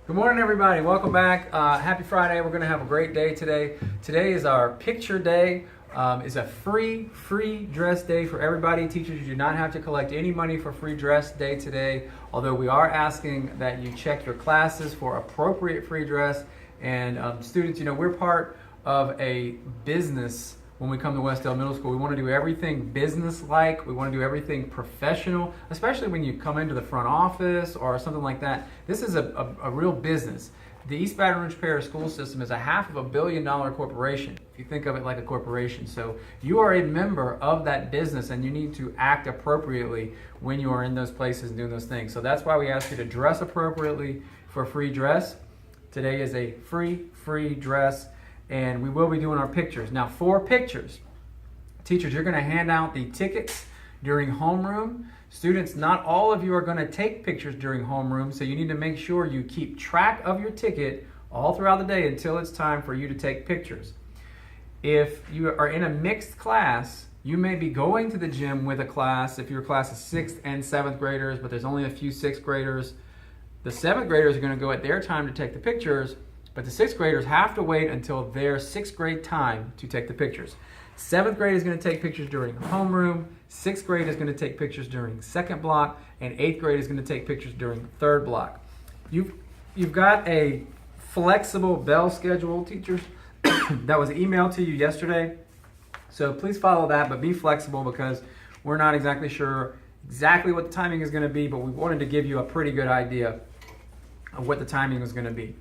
Good morning, everybody. Welcome back. Happy Friday. We're going to have a great day today. Today is our picture day. It's a free dress day for everybody. Teachers, you do not have to collect any money for free dress day today, although we are asking that you check your classes for appropriate free dress. And students, we're part of a business. When we come to Westdale Middle School, we want to do everything business-like. We want to do everything professional, especially when you come into the front office or something like that. This is a real business. The East Baton Rouge Parish School System is a $500 million corporation, if you think of it like a corporation. So you are a member of that business, and you need to act appropriately when you are in those places and doing those things. So that's why we ask you to dress appropriately for free dress. Today is a free dress. And we will be doing our pictures. Now, for pictures, teachers, you're going to hand out the tickets during homeroom. Students, not all of you are going to take pictures during homeroom, so you need to make sure you keep track of your ticket all throughout the day until it's time for you to take pictures. If you are in a mixed class, you may be going to the gym with a class, if your class is 6th and 7th graders, but there's only a few 6th graders. The 7th graders are going to go at their time to take the pictures, but the 6th graders have to wait until their 6th grade time to take the pictures. 7th grade is going to take pictures during homeroom, 6th grade is going to take pictures during second block, and 8th grade is going to take pictures during third block. You've got a flexible bell schedule, teachers, that was emailed to you yesterday. So please follow that, but be flexible because we're not exactly sure exactly what the timing is going to be, but we wanted to give you a pretty good idea of what the timing is going to be.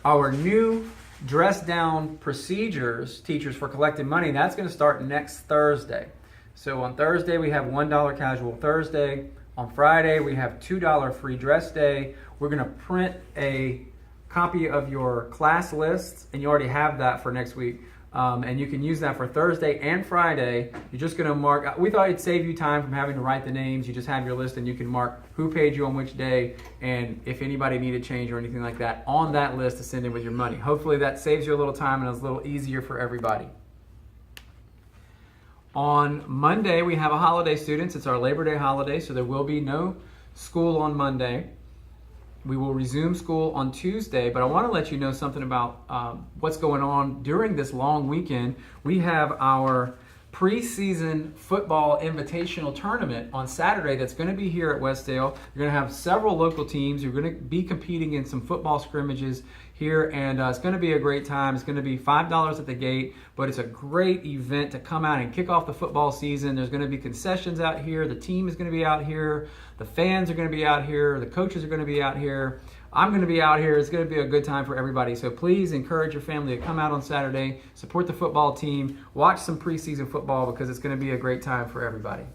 Our new dress down procedures, teachers, for collecting money, that's going to start next Thursday. So on Thursday, we have $1 casual Thursday. On Friday, we have $2 free dress day. We're going to print a copy of your class lists, and you already have that for next week. And you can use that for Thursday and Friday. You're just going to mark, we thought it'd save you time from having to write the names. You just have your list and you can mark who paid you on which day and if anybody needed change or anything like that on that list to send in with your money. Hopefully that saves you a little time and is a little easier for everybody. On Monday, we have a holiday, students. It's our Labor Day holiday, so there will be no school on Monday. We will resume school on Tuesday, but I want to let you know something about what's going on during this long weekend. We have our preseason football invitational tournament on Saturday that's going to be here at Westdale. You're going to have several local teams. You're going to be competing in some football scrimmages here, and it's going to be a great time. It's going to be $5 at the gate, but it's a great event to come out and kick off the football season. There's going to be concessions out here. The team is going to be out here. The fans are going to be out here. The coaches are going to be out here. I'm going to be out here. It's going to be a good time for everybody. So please encourage your family to come out on Saturday, support the football team, watch some preseason football because it's going to be a great time for everybody.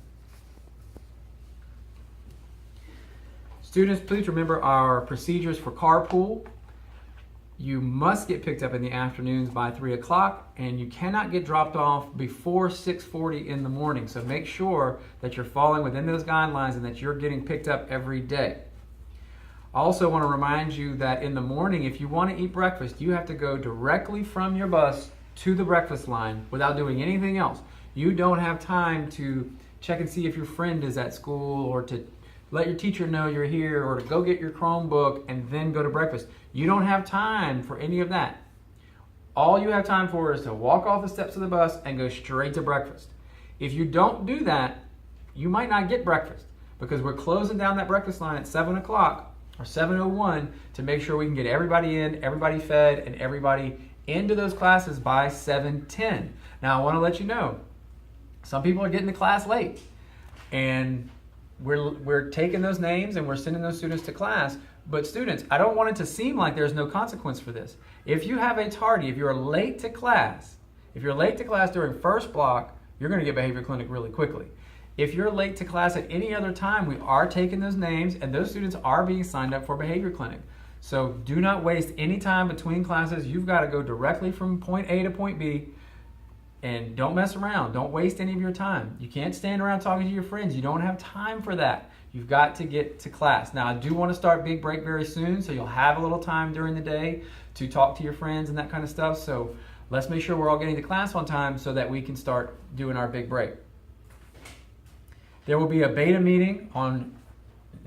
Students, please remember our procedures for carpool. You must get picked up in the afternoons by 3 o'clock, and you cannot get dropped off before 6:40 in the morning. So make sure that you're falling within those guidelines and that you're getting picked up every day. I also want to remind you that in the morning, if you want to eat breakfast, you have to go directly from your bus to the breakfast line without doing anything else. You don't have time to check and see if your friend is at school or to let your teacher know you're here or to go get your Chromebook and then go to breakfast. You don't have time for any of that. All you have time for is to walk off the steps of the bus and go straight to breakfast. If you don't do that, you might not get breakfast because we're closing down that breakfast line at 7 o'clock or 7:01 to make sure we can get everybody in, everybody fed, and everybody into those classes by 7:10. Now, I want to let you know, some people are getting to class late, and we're taking those names and we're sending those students to class. But students, I don't want it to seem like there's no consequence for this. If you have a tardy, if you're late to class, during first block, you're going to get behavior clinic really quickly. If you're late to class at any other time, we are taking those names and those students are being signed up for behavior clinic. So do not waste any time between classes. You've got to go directly from point A to point B. And don't mess around. Don't waste any of your time. You can't stand around talking to your friends. You don't have time for that. You've got to get to class. Now, I do want to start Big Break very soon, so you'll have a little time during the day to talk to your friends and that kind of stuff. So let's make sure we're all getting to class on time so that we can start doing our Big Break. There will be a beta meeting on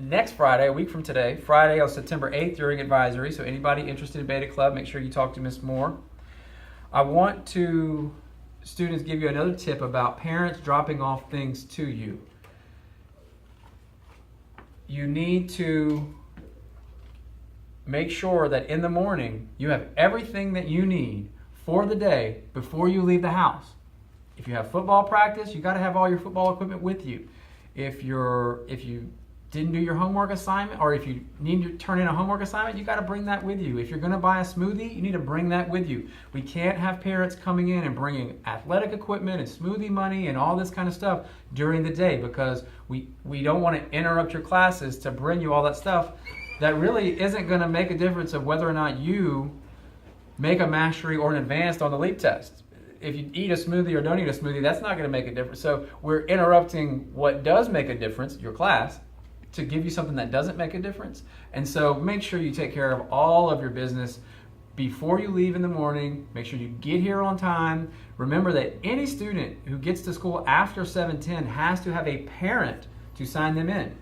next Friday, a week from today, Friday on September 8th during advisory. So anybody interested in Beta Club, make sure you talk to Miss Moore. I want to, students, give you another tip about parents dropping off things to you. You need to make sure that in the morning you have everything that you need for the day before you leave the house. If you have football practice, you got to have all your football equipment with you. If you didn't do your homework assignment, or if you need to turn in a homework assignment, you got to bring that with you. If you're going to buy a smoothie, you need to bring that with you. We can't have parents coming in and bringing athletic equipment and smoothie money and all this kind of stuff during the day, because we don't want to interrupt your classes to bring you all that stuff that really isn't going to make a difference of whether or not you make a mastery or an advanced on the LEAP test. If you eat a smoothie or don't eat a smoothie, that's not going to make a difference. So we're interrupting what does make a difference, your class, to give you something that doesn't make a difference. And so make sure you take care of all of your business before you leave in the morning. Make sure you get here on time. Remember that any student who gets to school after 7:10 has to have a parent to sign them in.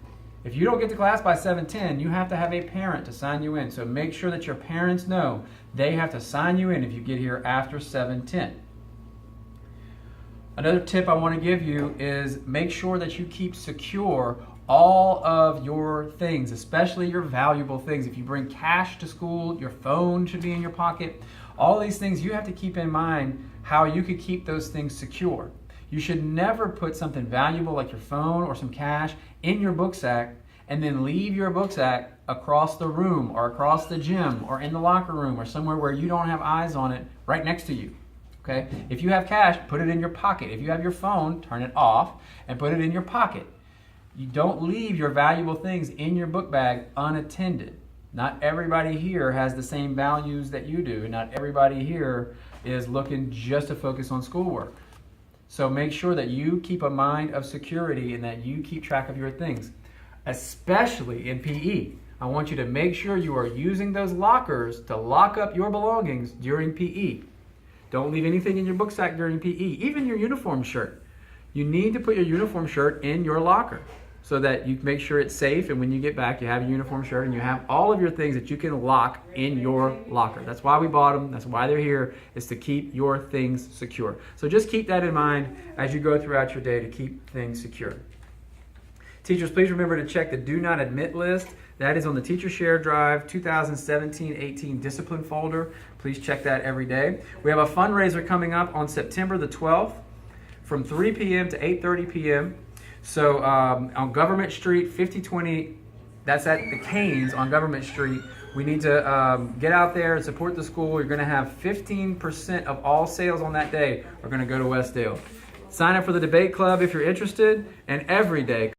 If you don't get to class by 7:10, you have to have a parent to sign you in. So make sure that your parents know they have to sign you in if you get here after 7:10. Another tip I want to give you is make sure that you keep secure all of your things, especially your valuable things. If you bring cash to school, your phone should be in your pocket. All these things, you have to keep in mind how you could keep those things secure. You should never put something valuable like your phone or some cash in your book sack and then leave your book sack across the room or across the gym or in the locker room or somewhere where you don't have eyes on it right next to you. Okay? If you have cash, put it in your pocket. If you have your phone, turn it off and put it in your pocket. You don't leave your valuable things in your book bag unattended. Not everybody here has the same values that you do. Not everybody here is looking just to focus on schoolwork. So make sure that you keep a mind of security and that you keep track of your things, especially in PE. I want you to make sure you are using those lockers to lock up your belongings during PE. Don't leave anything in your book sack during PE, even your uniform shirt. You need to put your uniform shirt in your locker so that you make sure it's safe, and when you get back, you have a uniform shirt and you have all of your things that you can lock in your locker. That's why we bought them. That's why they're here, is to keep your things secure. So just keep that in mind as you go throughout your day to keep things secure. Teachers, please remember to check the Do Not Admit list. That is on the Teacher Share Drive 2017-18 Discipline folder. Please check that every day. We have a fundraiser coming up on September the 12th from 3 p.m. to 8:30 p.m. So on Government Street, 5020, that's at the Canes on Government Street. We need to get out there and support the school. You're going to have 15% of all sales on that day are going to go to Westdale. Sign up for the debate club if you're interested, and every day